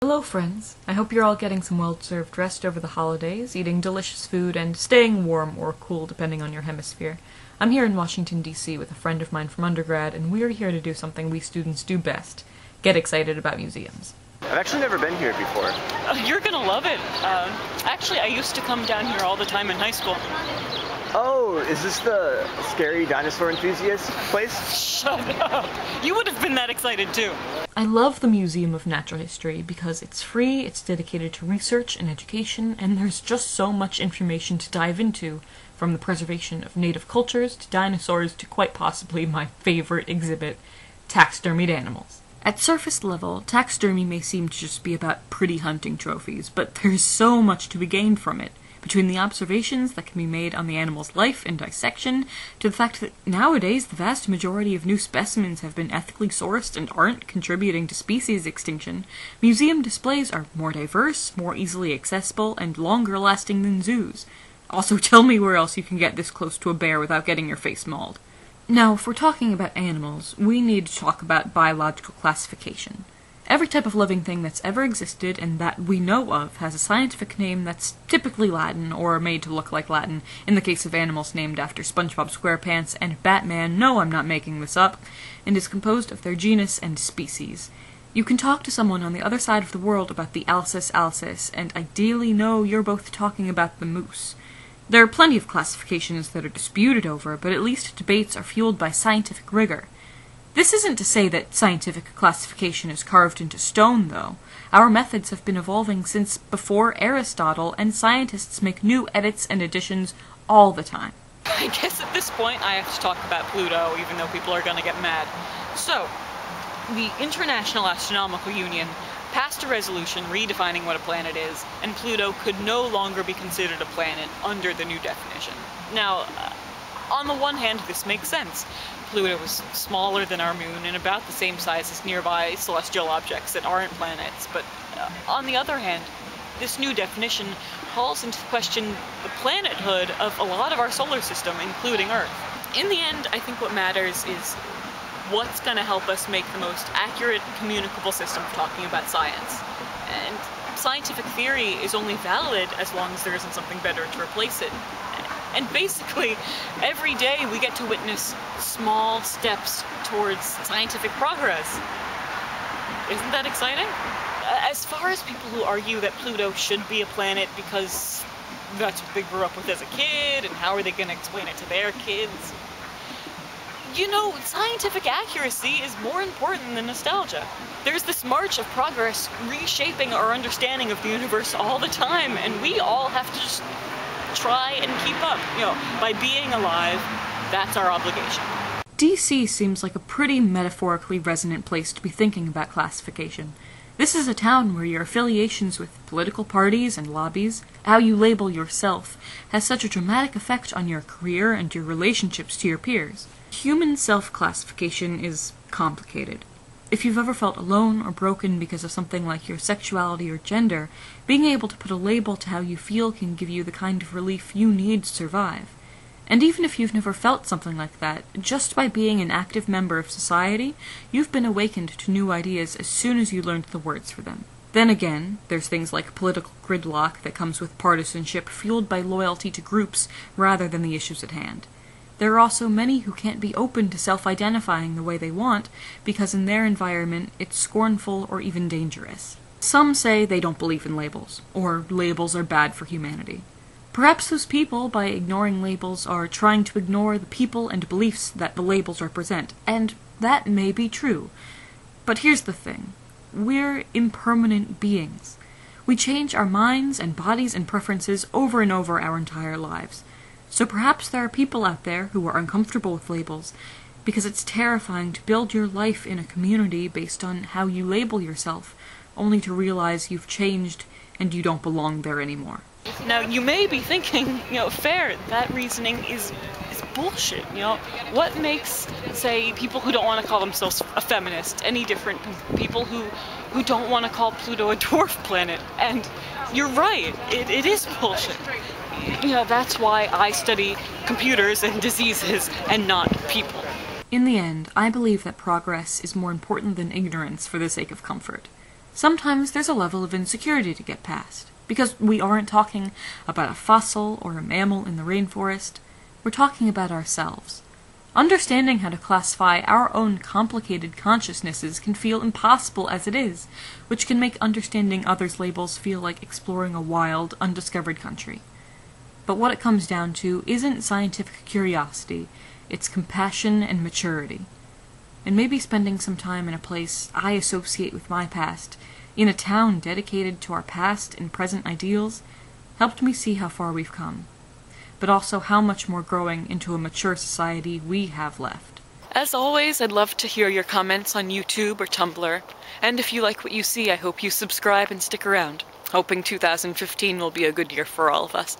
Hello friends! I hope you're all getting some well-deserved rest over the holidays, eating delicious food, and staying warm or cool depending on your hemisphere. I'm here in Washington, D.C. with a friend of mine from undergrad, and we're here to do something we students do best: get excited about museums. I've actually never been here before. You're gonna love it. Actually, I used to come down here all the time in high school. Oh, is this the scary dinosaur enthusiast place? Shut up! You would have been that excited too. I love the Museum of Natural History because it's free, it's dedicated to research and education, and there's just so much information to dive into, from the preservation of native cultures to dinosaurs to quite possibly my favorite exhibit, taxidermied animals. At surface level, taxidermy may seem to just be about pretty hunting trophies, but there's so much to be gained from it. Between the observations that can be made on the animal's life and dissection, to the fact that nowadays the vast majority of new specimens have been ethically sourced and aren't contributing to species extinction, museum displays are more diverse, more easily accessible, and longer lasting than zoos. Also, tell me where else you can get this close to a bear without getting your face mauled. Now, if we're talking about animals, we need to talk about biological classification. Every type of living thing that's ever existed and that we know of has a scientific name that's typically Latin or made to look like Latin, in the case of animals named after SpongeBob SquarePants and Batman, no, I'm not making this up, and is composed of their genus and species. You can talk to someone on the other side of the world about the Alces alces, and ideally know you're both talking about the moose. There are plenty of classifications that are disputed over, but at least debates are fueled by scientific rigor. This isn't to say that scientific classification is carved into stone, though. Our methods have been evolving since before Aristotle, and scientists make new edits and additions all the time. I guess at this point I have to talk about Pluto, even though people are gonna get mad. So, the International Astronomical Union passed a resolution redefining what a planet is, and Pluto could no longer be considered a planet under the new definition. Now, on the one hand, this makes sense. Pluto is smaller than our moon and about the same size as nearby celestial objects that aren't planets, but on the other hand, this new definition calls into question the planethood of a lot of our solar system, including Earth. In the end, I think what matters is what's going to help us make the most accurate, communicable system for talking about science. And scientific theory is only valid as long as there isn't something better to replace it. And basically, every day we get to witness small steps towards scientific progress. Isn't that exciting? As far as people who argue that Pluto should be a planet because that's what they grew up with as a kid, and how are they going to explain it to their kids? You know, scientific accuracy is more important than nostalgia. There's this march of progress reshaping our understanding of the universe all the time, and we all have to just try and keep up. You know, by being alive, that's our obligation. DC seems like a pretty metaphorically resonant place to be thinking about classification. This is a town where your affiliations with political parties and lobbies, how you label yourself, has such a dramatic effect on your career and your relationships to your peers. Human self-classification is complicated. If you've ever felt alone or broken because of something like your sexuality or gender, being able to put a label to how you feel can give you the kind of relief you need to survive. And even if you've never felt something like that, just by being an active member of society, you've been awakened to new ideas as soon as you learned the words for them. Then again, there's things like political gridlock that comes with partisanship fueled by loyalty to groups rather than the issues at hand. There are also many who can't be open to self-identifying the way they want because in their environment it's scornful or even dangerous. Some say they don't believe in labels, or labels are bad for humanity. Perhaps those people, by ignoring labels, are trying to ignore the people and beliefs that the labels represent, and that may be true. But here's the thing. We're impermanent beings. We change our minds and bodies and preferences over and over our entire lives. So perhaps there are people out there who are uncomfortable with labels, because it's terrifying to build your life in a community based on how you label yourself, only to realize you've changed and you don't belong there anymore. Now, you may be thinking, fair, that reasoning is bullshit, What makes, say, people who don't want to call themselves a feminist any different from people who don't want to call Pluto a dwarf planet? And you're right, it is bullshit. That's why I study computers and diseases and not people. In the end, I believe that progress is more important than ignorance for the sake of comfort. Sometimes there's a level of insecurity to get past, because we aren't talking about a fossil or a mammal in the rainforest. We're talking about ourselves. Understanding how to classify our own complicated consciousnesses can feel impossible as it is, which can make understanding others' labels feel like exploring a wild, undiscovered country. But what it comes down to isn't scientific curiosity, it's compassion and maturity. And maybe spending some time in a place I associate with my past, in a town dedicated to our past and present ideals, helped me see how far we've come, but also how much more growing into a mature society we have left. As always, I'd love to hear your comments on YouTube or Tumblr, and if you like what you see, I hope you subscribe and stick around. Hoping 2015 will be a good year for all of us.